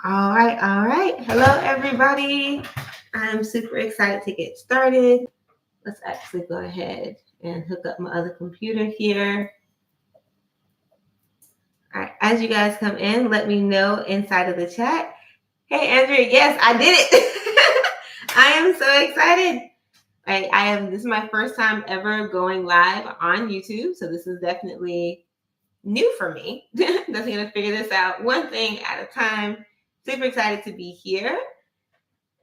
All right. Hello, everybody. I'm super excited to get started. Let's actually go ahead and hook up my other computer here. All right, as you guys come in, let me know inside of the chat. Hey, Andrea, yes, I did it. I am so excited. This is my first time ever going live on YouTube, so this is definitely new for me. Definitely gonna figure this out one thing at a time. Super excited to be here.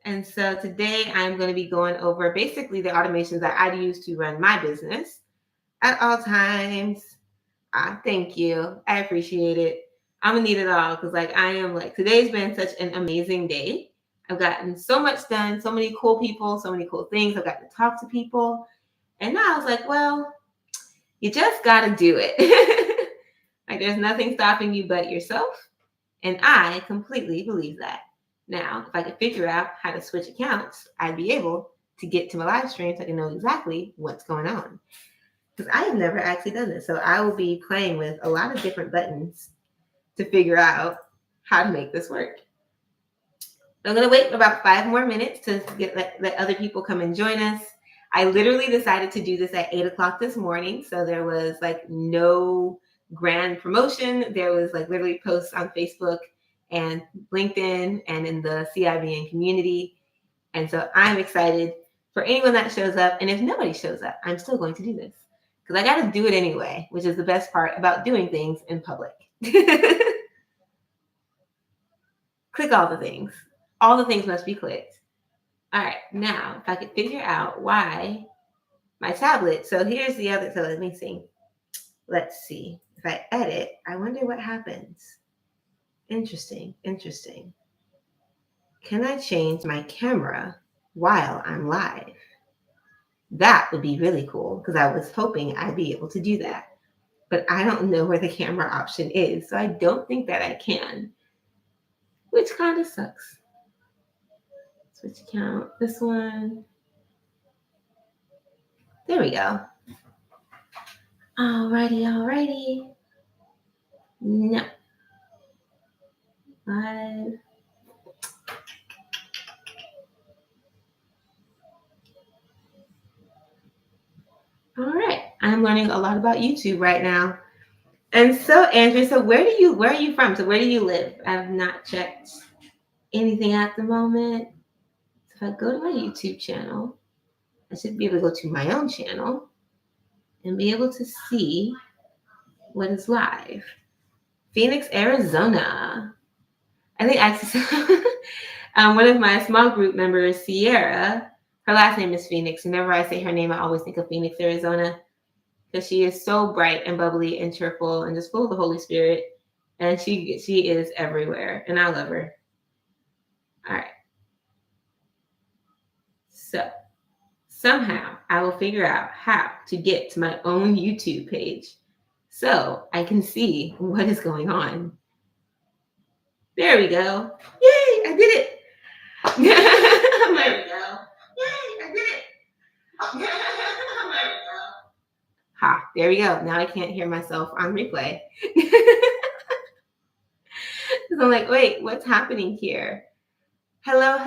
And so today I'm going to be going over basically the automations that I use to run my business at all times. Thank you. I appreciate it. I'm gonna need it all because today's been such an amazing day. I've gotten so much done, so many cool people, so many cool things. I've gotten to talk to people. And now I was like, well, you just gotta do it. Like there's nothing stopping you but yourself. And I completely believe that. Now, if I could figure out how to switch accounts, I'd be able to get to my live stream so I can know exactly what's going on. Because I have never actually done this. So I will be playing with a lot of different buttons to figure out how to make this work. I'm going to wait about 5 more minutes to let other people come and join us. I literally decided to do this at 8 o'clock this morning. So there was no grand promotion. There was literally posts on Facebook and LinkedIn and in the CIBN community. And so I'm excited for anyone that shows up. And if nobody shows up, I'm still going to do this because I got to do it anyway, which is the best part about doing things in public. Click all the things. All the things must be clicked. All right, now if I could figure out why my tablet, so here's the other, so let me see. Let's see. If I edit, I wonder what happens. Interesting. Can I change my camera while I'm live? That would be really cool because I was hoping I'd be able to do that. But I don't know where the camera option is, so I don't think that I can, which kind of sucks. Switch account, this one. There we go. Alrighty. No. Live. All right. I'm learning a lot about YouTube right now. And so, Andrea, where are you from? So where do you live? I've not checked anything at the moment. So if I go to my YouTube channel, I should be able to go to my own channel and be able to see what is live. Phoenix, Arizona. I think actually one of my small group members, Sierra, her last name is Phoenix. Whenever I say her name, I always think of Phoenix, Arizona, because she is so bright and bubbly and cheerful and just full of the Holy Spirit. And she is everywhere, and I love her. All right. So somehow I will figure out how to get to my own YouTube page so I can see what is going on. There we go. Yay, I did it. There we go. Yay, I did it. Ha, there we go. Now I can't hear myself on replay. So I'm like, wait, what's happening here? Hello.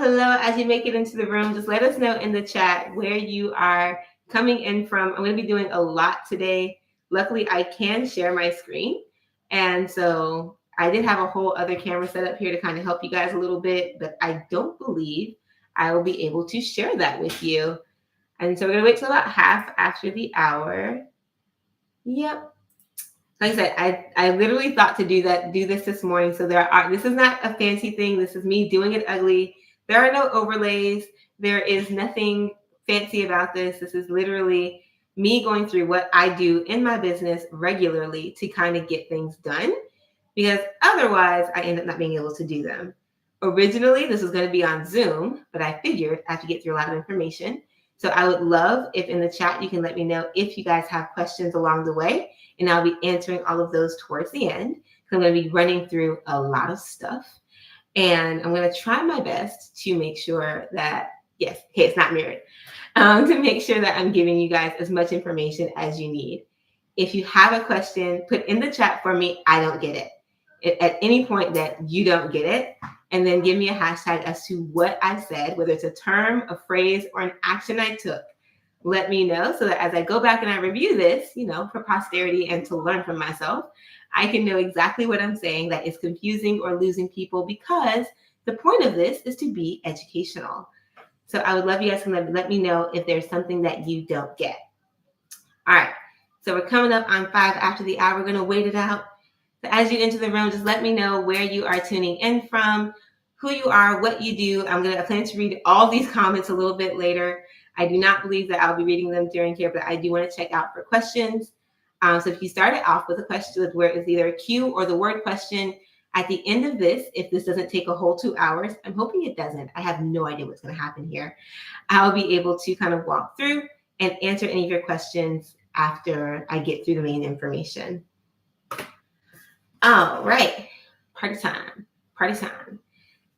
As you make it into the room, just let us know in the chat where you are coming in from. I'm going to be doing a lot today. Luckily, I can share my screen. And so I did have a whole other camera set up here to kind of help you guys a little bit, but I don't believe I will be able to share that with you. And so we're going to wait till about half after the hour. Yep. Like I said, I literally thought to do this morning. So this is not a fancy thing. This is me doing it ugly. There are no overlays. There is nothing fancy about this. This is literally me going through what I do in my business regularly to kind of get things done, because otherwise I end up not being able to do them. Originally, this was going to be on Zoom, but I figured I have to get through a lot of information. So I would love if in the chat you can let me know if you guys have questions along the way, and I'll be answering all of those towards the end. I'm going to be running through a lot of stuff, and I'm going to try my best to make sure that, yes, okay, it's not mirrored, to make sure that I'm giving you guys as much information as you need. If you have a question, put in the chat for me, I don't get it. At any point that you don't get it, and then give me a hashtag as to what I said, whether it's a term, a phrase, or an action I took. Let me know so that as I go back and I review this, for posterity and to learn from myself, I can know exactly what I'm saying that is confusing or losing people, because the point of this is to be educational. So I would love you guys to let me know if there's something that you don't get. All right. So we're coming up on 5 after the hour. We're going to wait it out. So as you enter the room, just let me know where you are tuning in from, who you are, what you do. I plan to read all these comments a little bit later. I do not believe that I'll be reading them during here, but I do want to check out for questions. So if you started off with a question where it's either a Q or the word question, at the end of this, if this doesn't take a whole 2 hours, I'm hoping it doesn't. I have no idea what's going to happen here. I'll be able to kind of walk through and answer any of your questions after I get through the main information. All right, party time.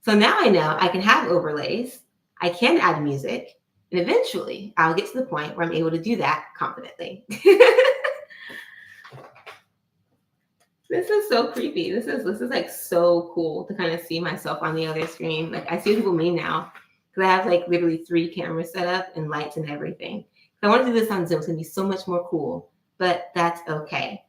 So now I know I can have overlays, I can add music, and eventually I'll get to the point where I'm able to do that confidently. This is so creepy. This is like so cool to kind of see myself on the other screen. Like I see what people mean now, because I have like literally 3 cameras set up and lights and everything. So I want to do this on Zoom. It's going to be so much more cool, but that's okay.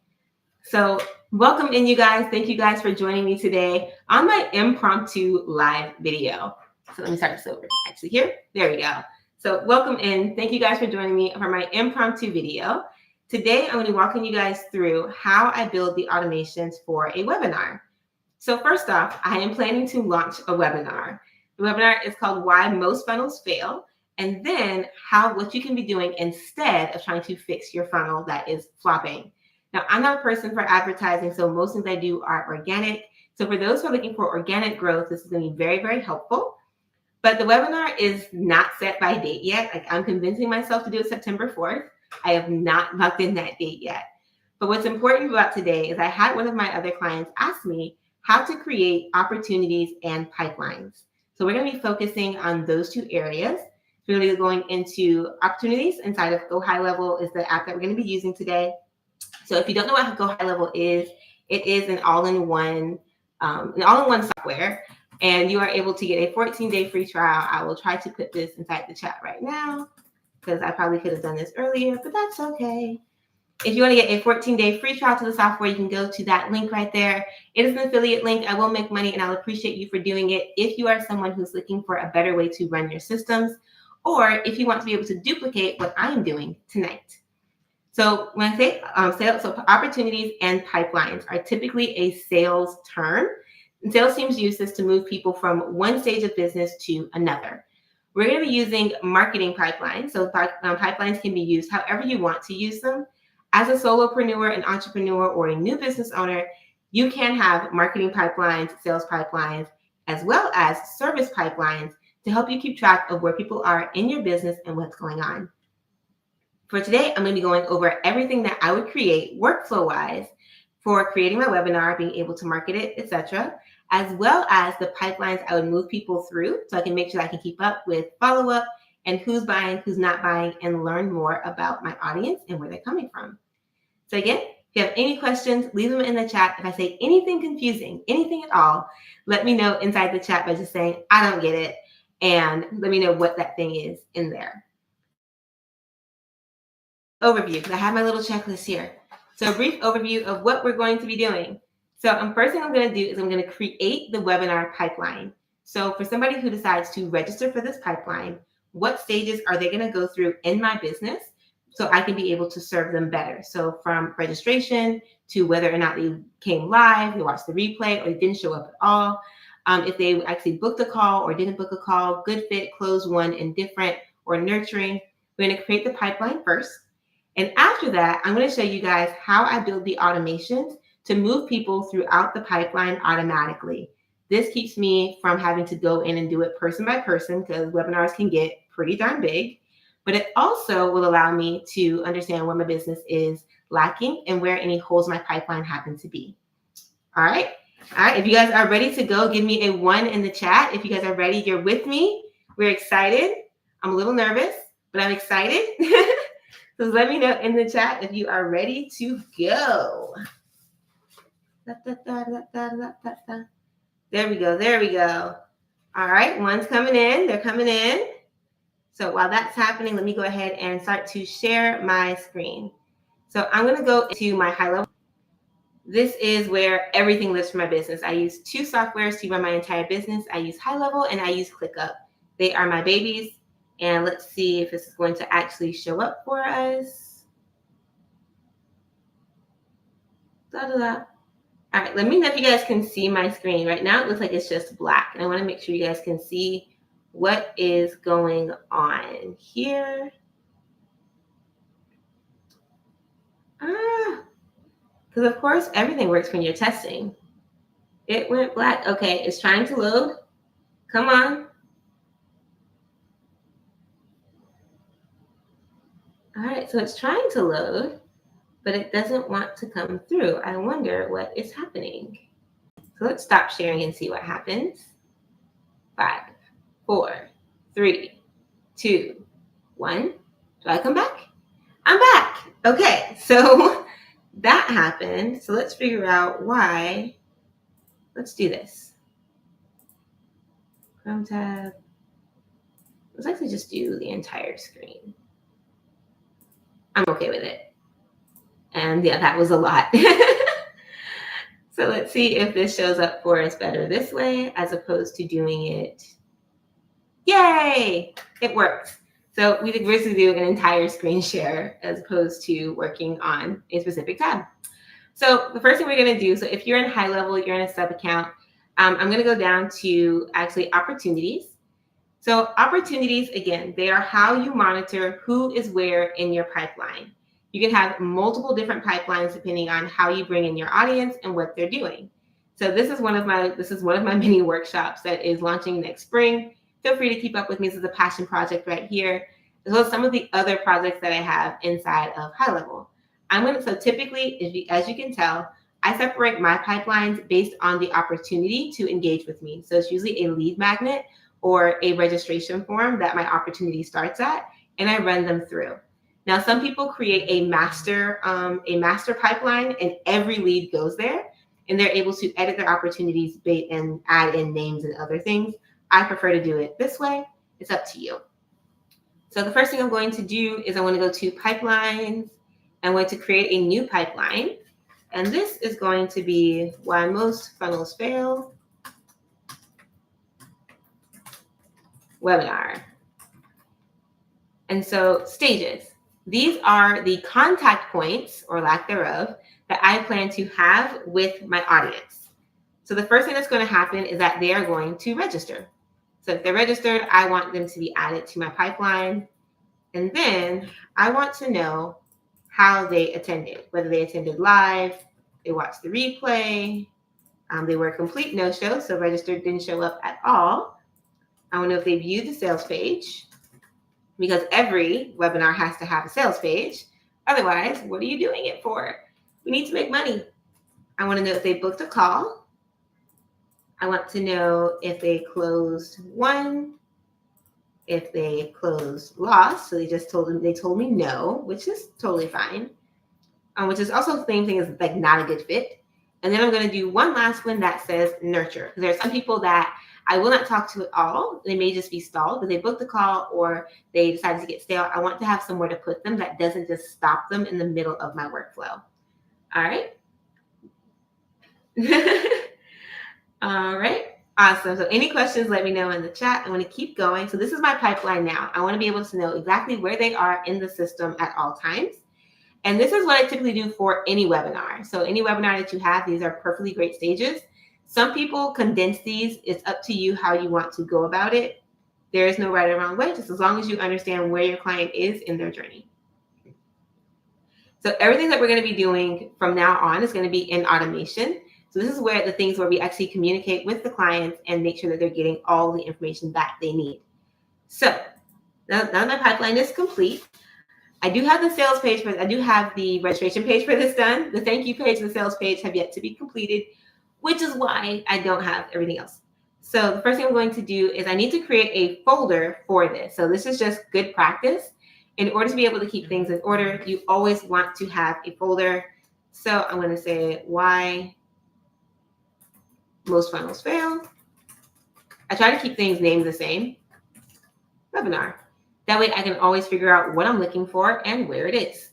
So welcome in, you guys. Thank you guys for joining me today on my impromptu live video. So let me start this over. Actually here, there we go. So welcome in. Thank you guys for joining me for my impromptu video. Today, I'm going to be walking you guys through how I build the automations for a webinar. So first off, I am planning to launch a webinar. The webinar is called Why Most Funnels Fail, and then what you can be doing instead of trying to fix your funnel that is flopping. Now, I'm not a person for advertising, so most things I do are organic. So for those who are looking for organic growth, this is going to be very, very helpful. But the webinar is not set by date yet. Like I'm convincing myself to do it September 4th. I have not locked in that date yet. But what's important about today is I had one of my other clients ask me how to create opportunities and pipelines. So we're going to be focusing on those 2 areas. We're going to be going into opportunities inside of Go High Level is the app that we're going to be using today. So if you don't know what Go High Level is, it is an all-in-one software, and you are able to get a 14-day free trial. I will try to put this inside the chat right now, because I probably could have done this earlier, but that's okay. If you want to get a 14-day free trial to the software, you can go to that link right there. It is an affiliate link. I will make money, and I'll appreciate you for doing it if you are someone who's looking for a better way to run your systems, or if you want to be able to duplicate what I am doing tonight. So when I say sales, so opportunities and pipelines are typically a sales term. And sales teams use this to move people from one stage of business to another. We're going to be using marketing pipelines. So pipelines can be used however you want to use them. As a solopreneur, an entrepreneur, or a new business owner, you can have marketing pipelines, sales pipelines, as well as service pipelines to help you keep track of where people are in your business and what's going on. For today, I'm going to be going over everything that I would create workflow-wise for creating my webinar, being able to market it, etc., as well as the pipelines I would move people through so I can make sure I can keep up with follow-up and who's buying, who's not buying, and learn more about my audience and where they're coming from. So again, if you have any questions, leave them in the chat. If I say anything confusing, anything at all, let me know inside the chat by just saying, I don't get it, and let me know what that thing is in there. Overview, because I have my little checklist here. So a brief overview of what we're going to be doing. So first thing I'm going to do is I'm going to create the webinar pipeline. So for somebody who decides to register for this pipeline, what stages are they going to go through in my business so I can be able to serve them better? So from registration to whether or not they came live, they watched the replay, or they didn't show up at all. If they actually booked a call or didn't book a call, good fit, closed one, indifferent, or nurturing. We're going to create the pipeline first. And after that, I'm going to show you guys how I build the automations to move people throughout the pipeline automatically. This keeps me from having to go in and do it person by person, because webinars can get pretty darn big. But it also will allow me to understand where my business is lacking and where any holes in my pipeline happen to be. All right. If you guys are ready to go, give me a 1 in the chat. If you guys are ready, you're with me. We're excited. I'm a little nervous, but I'm excited. So let me know in the chat if you are ready to go. There we go. There we go. All right, one's coming in. They're coming in. So while that's happening, let me go ahead and start to share my screen. So I'm going to go into my high level. This is where everything lives for my business. I use two softwares to run my entire business. I use High Level and I use ClickUp. They are my babies. And let's see if this is going to actually show up for us. All right, let me know if you guys can see my screen. Right now it looks like it's just black. And I want to make sure you guys can see what is going on here. Because of course everything works when you're testing. It went black. Okay, it's trying to load. Come on. All right, so it's trying to load, but it doesn't want to come through. I wonder what is happening. So let's stop sharing and see what happens. 5, 4, 3, 2, 1. Do I come back? I'm back. Okay, so that happened. So let's figure out why. Let's do this. Chrome tab. Let's actually just do the entire screen. I'm okay with it. And yeah, that was a lot. So let's see if this shows up for us better this way as opposed to doing it. Yay! It works. So we could basically do an entire screen share as opposed to working on a specific tab. So the first thing we're going to do, so if you're in High Level, you're in a sub account, I'm going to go down to actually opportunities. So opportunities, again, they are how you monitor who is where in your pipeline. You can have multiple different pipelines depending on how you bring in your audience and what they're doing. So this is one of my mini workshops that is launching next spring. Feel free to keep up with me. This is a passion project right here, as well as some of the other projects that I have inside of High Level. So typically, as you can tell, I separate my pipelines based on the opportunity to engage with me. So it's usually a lead magnet or a registration form that my opportunity starts at, and I run them through. Now, some people create a master pipeline, and every lead goes there, and they're able to edit their opportunities and add in names and other things. I prefer to do it this way. It's up to you. So the first thing I'm going to do is I want to go to pipelines. I'm going to create a new pipeline, and this is going to be why most funnels fail. Webinar. And so stages. These are the contact points, or lack thereof, that I plan to have with my audience. So the first thing that's going to happen is that they are going to register. So if they're registered, I want them to be added to my pipeline. And then I want to know how they attended, whether they attended live, they watched the replay, they were a complete no-show, so registered didn't show up at all. I want to know if they viewed the sales page, because every webinar has to have a sales page. Otherwise, what are you doing it for? We need to make money. I want to know if they booked a call. I want to know if they closed won, if they closed lost. So they told me no, which is totally fine. Which is also the same thing as like not a good fit. And then I'm going to do one last one that says nurture. There are some people that I will not talk to at all. They may just be stalled because they booked the call or they decided to get stale. I want to have somewhere to put them that doesn't just stop them in the middle of my workflow. All right. All right. Awesome. So any questions, let me know in the chat. I'm going to keep going. So this is my pipeline now. I want to be able to know exactly where they are in the system at all times. And this is what I typically do for any webinar. So any webinar that you have, these are perfectly great stages. Some people condense these. It's up to you how you want to go about it. There is no right or wrong way, just as long as you understand where your client is in their journey. So everything that we're going to be doing from now on is going to be in automation. So this is where the things where we actually communicate with the clients and make sure that they're getting all the information that they need. So now my pipeline is complete. I do have the sales page, but I do have the registration page for this done. The thank you page and the sales page have yet to be completed, which is why I don't have everything else. So the first thing I'm going to do is I need to create a folder for this. So this is just good practice. In order to be able to keep things in order, you always want to have a folder. So I'm going to say why most funnels fail. I try to keep things named the same. Webinar. That way I can always figure out what I'm looking for and where it is.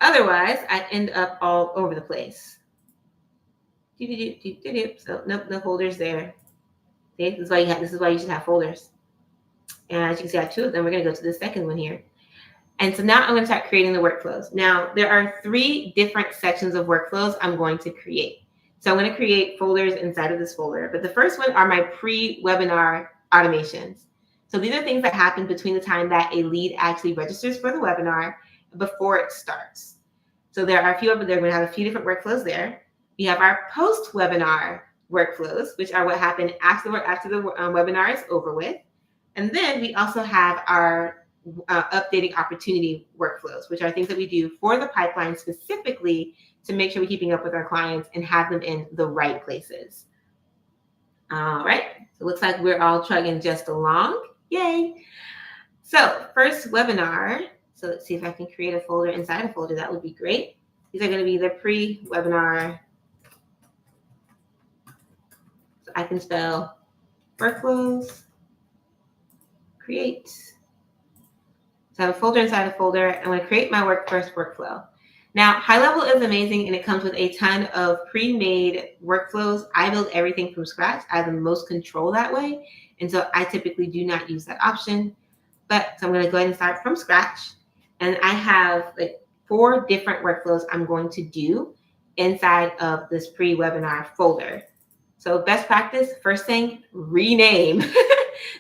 Otherwise, I end up all over the place. So nope, no folders there. Okay, this is why you should have folders. And as you can see, I have 2 of them. We're going to go to the second one here. And so now I'm going to start creating the workflows. Now, there are 3 different sections of workflows I'm going to create. So I'm going to create folders inside of this folder. But the first one are my pre-webinar automations. So these are things that happen between the time that a lead actually registers for the webinar before it starts. So there are a few of them. They're going to have a few different workflows there. We have our post-webinar workflows, which are what happen after the webinar is over with. And then we also have our updating opportunity workflows, which are things that we do for the pipeline specifically to make sure we're keeping up with our clients and have them in the right places. All right, so it looks like we're all chugging just along. Yay. So first webinar. So let's see if I can create a folder inside a folder. That would be great. These are going to be the pre-webinar. So I can spell workflows, create. So I have a folder inside a folder. I'm going to create my first workflow. Now, High Level is amazing, and it comes with a ton of pre-made workflows. I build everything from scratch. I have the most control that way, and so I typically do not use that option. But so I'm going to go ahead and start from scratch, and I have like 4 different workflows I'm going to do inside of this pre-webinar folder. So best practice, first thing, rename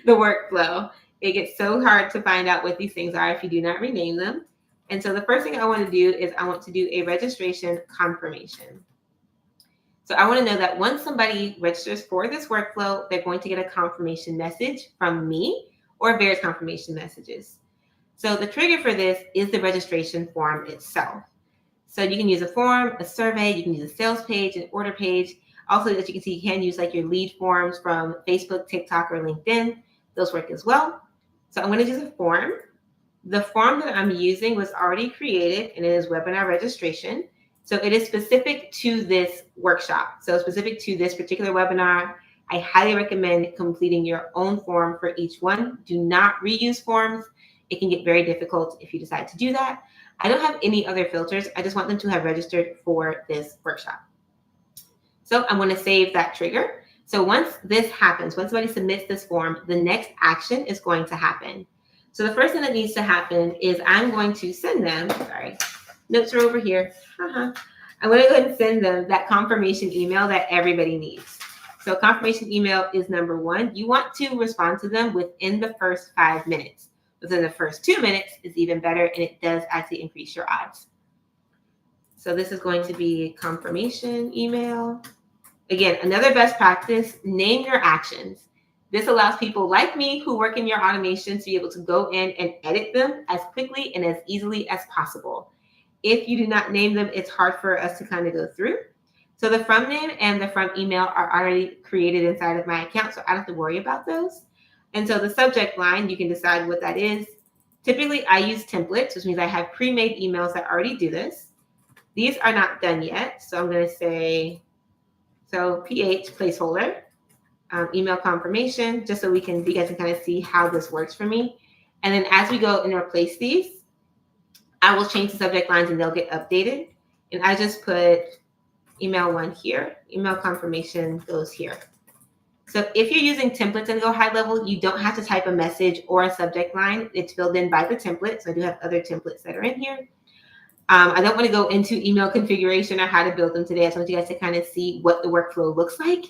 the workflow. It gets so hard to find out what these things are if you do not rename them. And so the first thing I want to do is I want to do a registration confirmation. So I want to know that once somebody registers for this workflow, they're going to get a confirmation message from me or various confirmation messages. So the trigger for this is the registration form itself. So you can use a form, a survey, you can use a sales page, an order page. Also, as you can see, you can use like your lead forms from Facebook, TikTok, or LinkedIn. Those work as well. So I'm going to use a form. The form that I'm using was already created, and it is webinar registration. So it is specific to this workshop. So specific to this particular webinar, I highly recommend completing your own form for each one. Do not reuse forms. It can get very difficult if you decide to do that. I don't have any other filters. I just want them to have registered for this workshop. So I'm going to save that trigger. So once this happens, once somebody submits this form, the next action is going to happen. So the first thing that needs to happen is I'm going to send them, sorry, notes are over here. I'm going to go ahead and send them that confirmation email that everybody needs. So confirmation email is number 1. You want to respond to them within the first 5 minutes. Within the first 2 minutes is even better, and it does actually increase your odds. So this is going to be confirmation email. Again, another best practice, name your actions. This allows people like me who work in your automation to be able to go in and edit them as quickly and as easily as possible. If you do not name them, it's hard for us to kind of go through. So the from name and the from email are already created inside of my account, so I don't have to worry about those. And so the subject line, you can decide what that is. Typically, I use templates, which means I have pre-made emails that already do this. These are not done yet, so I'm going to say, so PH placeholder. Email confirmation, just so you guys can kind of see how this works for me. And then as we go and replace these, I will change the subject lines and they'll get updated. And I just put email 1 here, email confirmation goes here. So if you're using templates and go high level, you don't have to type a message or a subject line. It's filled in by the template. So I do have other templates that are in here. I don't want to go into email configuration or how to build them today. I just want you guys to kind of see what the workflow looks like.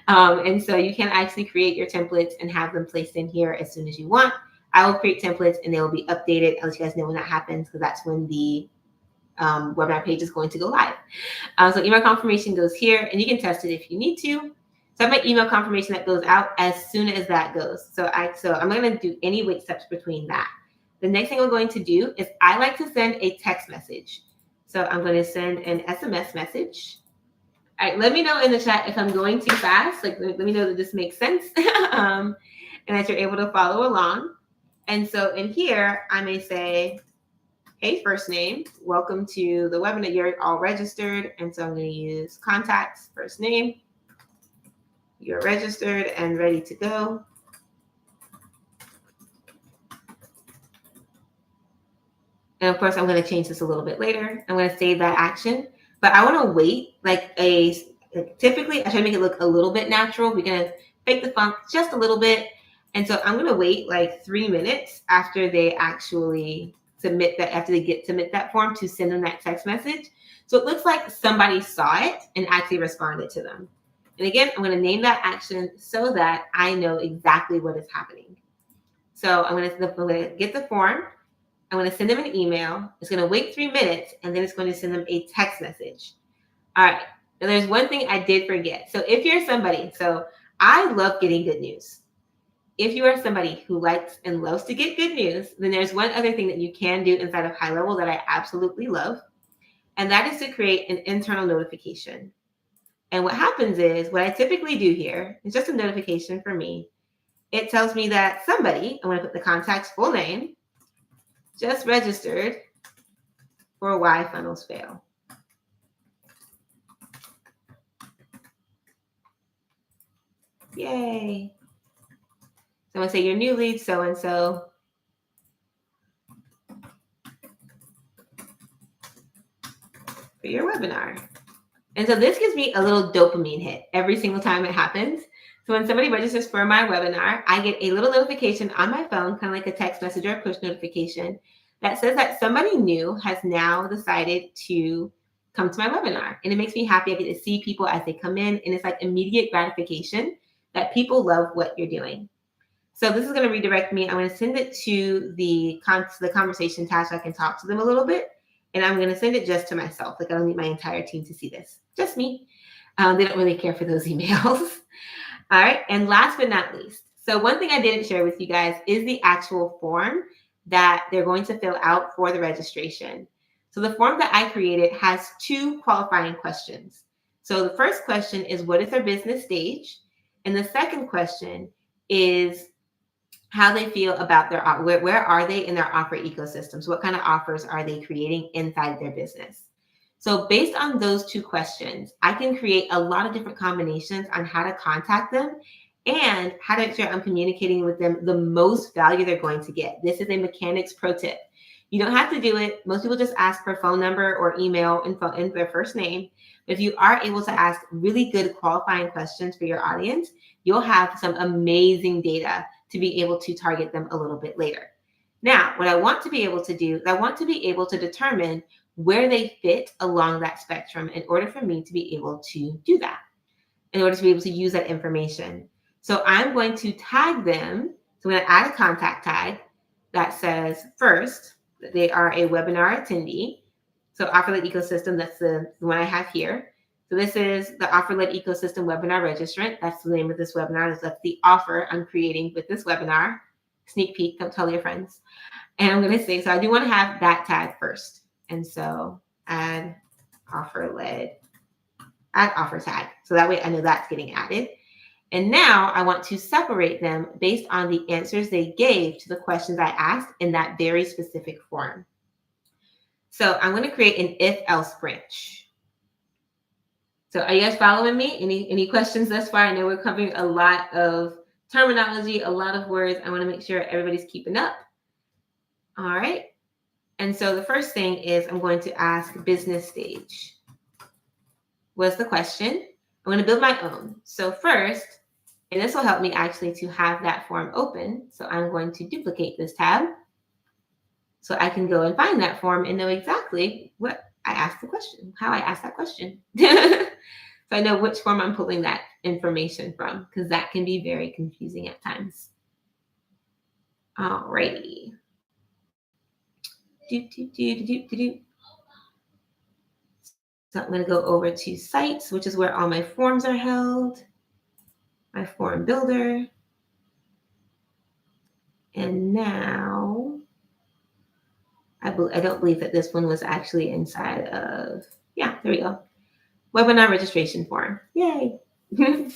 And so you can actually create your templates and have them placed in here as soon as you want. I will create templates and they will be updated. I'll let you guys know when that happens, because that's when the webinar page is going to go live. So email confirmation goes here, and you can test it if you need to. So I have my email confirmation that goes out as soon as that goes. So I'm going to do any wait steps between that. The next thing I'm going to do is I like to send a text message. So I'm going to send an SMS message. All right, let me know in the chat if I'm going too fast. Like, let me know that this makes sense and that you're able to follow along. And so in here, I may say, hey, first name, welcome to the webinar. You're all registered. And so I'm going to use contacts, first name. You're registered and ready to go. And of course, I'm going to change this a little bit later. I'm going to save that action, but I want to wait typically I try to make it look a little bit natural. We're going to fake the funk just a little bit. And so I'm going to wait like 3 minutes after they actually submit that form to send them that text message. So it looks like somebody saw it and actually responded to them. And again, I'm going to name that action so that I know exactly what is happening. So I'm going to get the form. I'm going to send them an email. It's going to wait 3 minutes, and then it's going to send them a text message. All right. Now, there's one thing I did forget. So if you're somebody, so I love getting good news. If you are somebody who likes and loves to get good news, then there's one other thing that you can do inside of High Level that I absolutely love, and that is to create an internal notification. And what happens is, what I typically do here is just a notification for me. It tells me that somebody, I'm going to put the contact's full name, just registered for Why Funnels Fail. Yay. So I'm going to say your new lead so-and-so. For your webinar. And so this gives me a little dopamine hit every single time it happens. So when somebody registers for my webinar, I get a little notification on my phone, kind of like a text message or a push notification that says that somebody new has now decided to come to my webinar. And it makes me happy. I get to see people as they come in, and it's like immediate gratification that people love what you're doing. So this is going to redirect me. I'm going to send it to the conversation tab so I can talk to them a little bit. And I'm going to send it just to myself. Like I don't need my entire team to see this. Just me. They don't really care for those emails. All right. And last but not least. So one thing I didn't share with you guys is the actual form that they're going to fill out for the registration. So the form that I created has 2 qualifying questions. So the first question is, what is their business stage? And the second question is how they feel about their where are they in their offer ecosystems? What kind of offers are they creating inside their business? So based on those 2 questions, I can create a lot of different combinations on how to contact them and how to make sure I'm communicating with them the most value they're going to get. This is a mechanics pro tip. You don't have to do it. Most people just ask for phone number or email and their first name. But if you are able to ask really good qualifying questions for your audience, you'll have some amazing data to be able to target them a little bit later. Now, what I want to be able to do is I want to be able to determine where they fit along that spectrum in order for me to be able to do that, in order to be able to use that information. So I'm going to tag them. So I'm going to add a contact tag that says first that they are a webinar attendee. So Offer-Led Ecosystem, that's the one I have here. So this is the Offer-Led Ecosystem Webinar Registrant. That's the name of this webinar. That's the offer I'm creating with this webinar. Sneak peek, don't tell your friends. And I'm going to say, so I do want to have that tag first. And so add offer tag. So that way I know that's getting added. And now I want to separate them based on the answers they gave to the questions I asked in that very specific form. So I'm going to create an if-else branch. So are you guys following me? Any questions thus far? I know we're covering a lot of terminology, a lot of words. I want to make sure everybody's keeping up. All right. And so the first thing is I'm going to ask business stage. What's the question? I'm going to build my own. So first, and this will help me actually to have that form open. So I'm going to duplicate this tab so I can go and find that form and know exactly what I asked the question, how I asked that question. So I know which form I'm pulling that information from, because that can be very confusing at times. All righty. So I'm going to go over to sites, which is where all my forms are held, my form builder. And now I don't believe that this one was actually inside of, yeah, there we go. Webinar registration form. Yay. And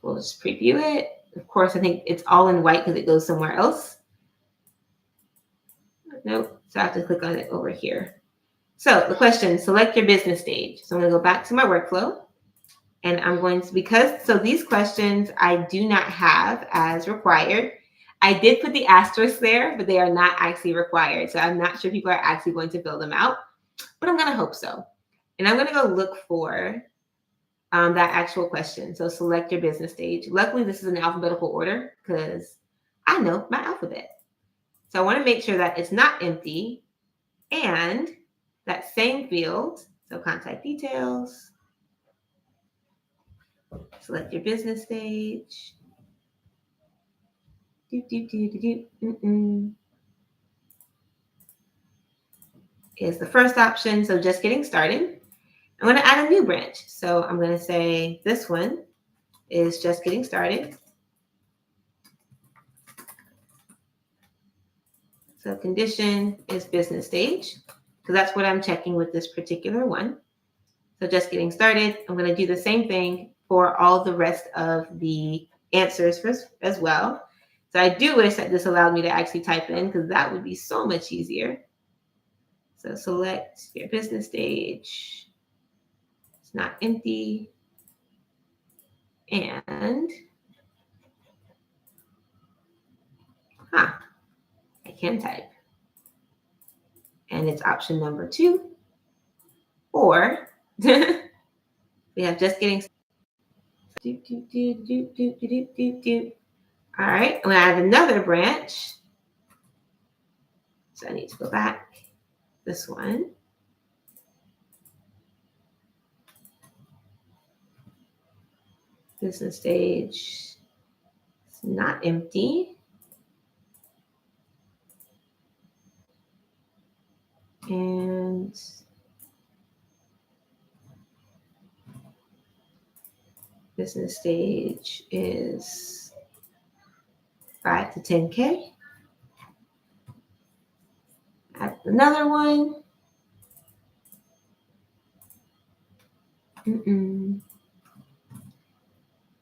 we'll just preview it. Of course, I think it's all in white because it goes somewhere else. Nope. So I have to click on it over here. So the question, select your business stage. So I'm going to go back to my workflow. And I'm going to, so these questions I do not have as required. I did put the asterisk there, but they are not actually required. So I'm not sure people are actually going to fill them out, but I'm going to hope so. And I'm going to go look for that actual question. So select your business stage. Luckily, this is in alphabetical order because I know my alphabet. So I want to make sure that it's not empty and that same field, so contact details, select your business stage. Is the first option. So just getting started. I'm going to add a new branch. So I'm going to say this one is just getting started. So condition is business stage, because that's what I'm checking with this particular one. So just getting started. I'm going to do the same thing for all the rest of the answers as well. So I do wish that this allowed me to actually type in, because that would be so much easier. So select your business stage. It's not empty. And I can type. And it's option number 2. Or we have just getting. All right, I'm going to add another branch. So I need to go back. This one. Business stage. It's not empty. And business stage is 5 to 10K. Add another one.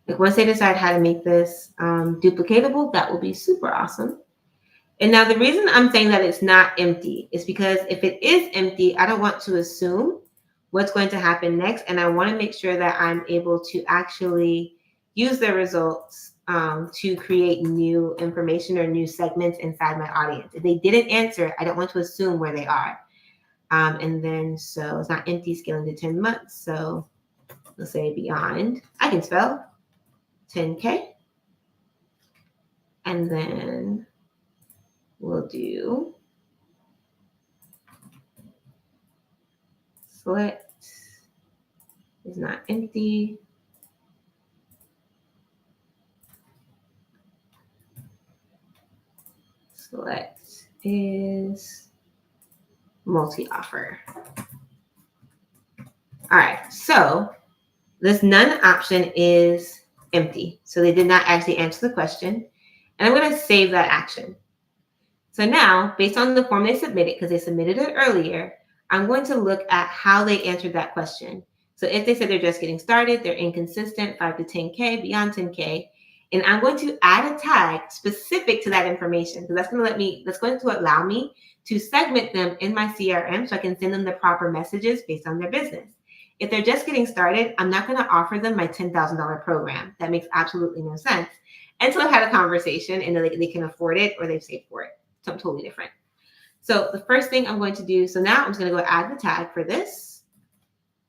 Like once they decide how to make this duplicatable, that will be super awesome. And now the reason I'm saying that it's not empty is because if it is empty, I don't want to assume what's going to happen next. And I want to make sure that I'm able to actually use the results to create new information or new segments inside my audience. If they didn't answer, I don't want to assume where they are. And then, so it's not empty, scaling to 10 months. So let's say beyond, I can spell 10K. And then we'll do select is not empty. Select is multi-offer. All right, so this none option is empty. So they did not actually answer the question. And I'm going to save that action. So now, based on the form they submitted, because they submitted it earlier, I'm going to look at how they answered that question. So if they said they're just getting started, they're inconsistent, 5 to 10K, beyond 10K, and I'm going to add a tag specific to that information, because that's going to allow me to segment them in my CRM so I can send them the proper messages based on their business. If they're just getting started, I'm not going to offer them my $10,000 program. That makes absolutely no sense until I've had a conversation and they can afford it or they've saved for it. Something totally different. So the first thing I'm going to do, so now I'm just going to go add the tag for this.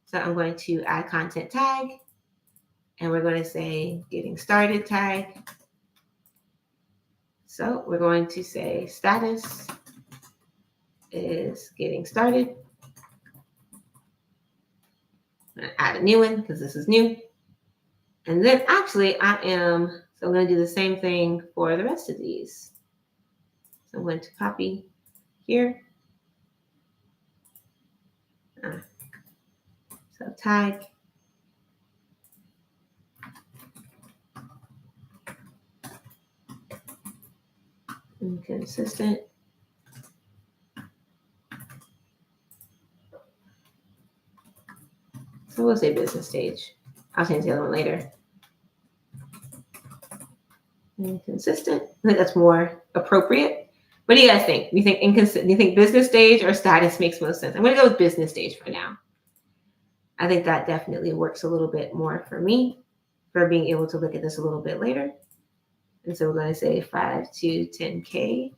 So I'm going to add content tag, and we're going to say getting started tag. So we're going to say status is getting started. I'm going to add a new one because this is new. And then actually so I'm going to do the same thing for the rest of these. So I'm going to copy here. So tag. Inconsistent. So we'll say business stage. I'll change the other one later. Inconsistent. I think that's more appropriate. What do you guys think? Do you think business stage or status makes most sense? I'm going to go with business stage for now. I think that definitely works a little bit more for me for being able to look at this a little bit later. And so we're going to say 5 to 10K.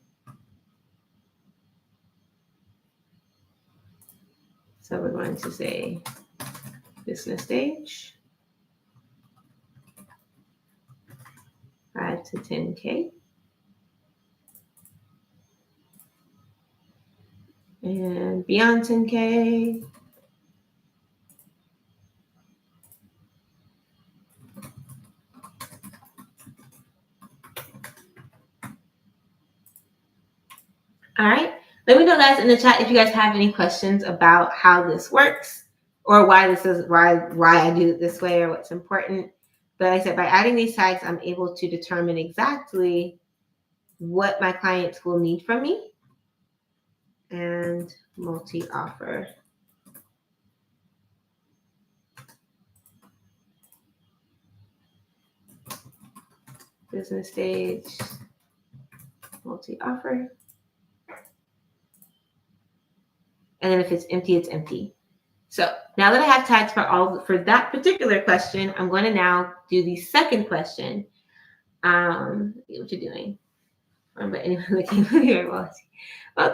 So we're going to say business stage, 5 to 10K. And beyond 10K, all right. Let me know, guys, in the chat if you guys have any questions about how this works or why I do it this way or what's important. But like I said, by adding these tags, I'm able to determine exactly what my clients will need from me. And multi-offer. Business stage, multi-offer. And then if it's empty, it's empty. So now that I have tags for that particular question, I'm going to now do the second question. What you're doing. But anyone that came here, well,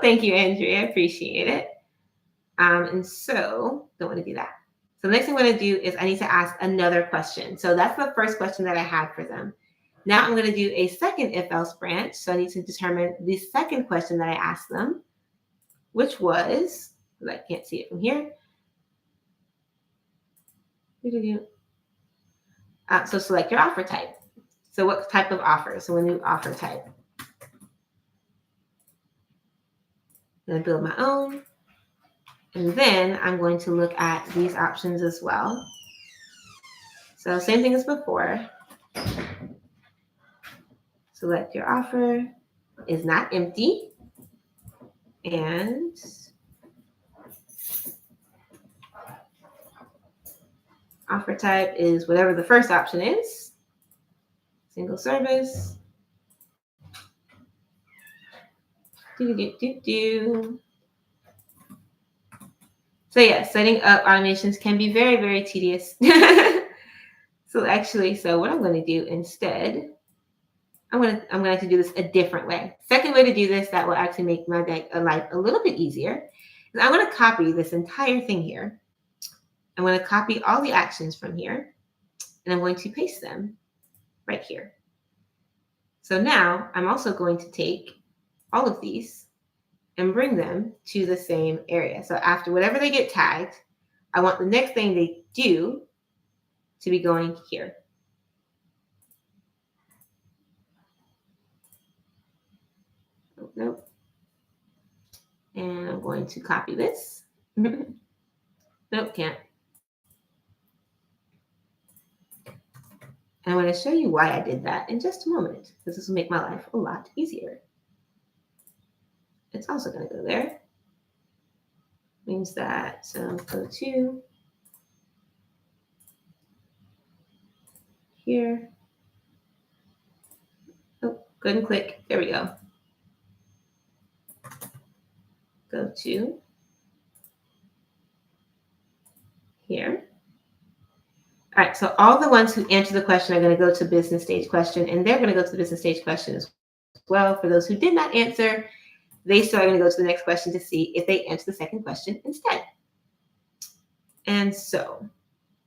thank you, Andrea. I appreciate it. And so don't want to do that. So the next thing I'm going to do is I need to ask another question. So that's the first question that I had for them. Now I'm going to do a second if-else branch. So I need to determine the second question that I asked them, which was, I can't see it from here. So select your offer type. So what type of offer? So when you offer type. I'm going to build my own. And then I'm going to look at these options as well. So same thing as before. Select your offer is not empty. And offer type is whatever the first option is. Single service. So yeah, setting up automations can be very, very tedious. So what I'm going to do instead, I'm going to have to do this a different way. Second way to do this that will actually make my life a little bit easier is I'm going to copy this entire thing here. I'm going to copy all the actions from here, and I'm going to paste them right here. So now I'm also going to take all of these and bring them to the same area. So after whatever they get tagged, I want the next thing they do to be going here. Nope. And I'm going to copy this. Nope, can't. And I'm going to show you why I did that in just a moment, because this will make my life a lot easier. It's also going to go there. Means that, so go to here. Oh, go ahead and click. There we go. Go to here. All right, so all the ones who answer the question are going to go to business stage question, and they're going to go to the business stage question as well. For those who did not answer, they still are going to go to the next question to see if they answer the second question instead. And so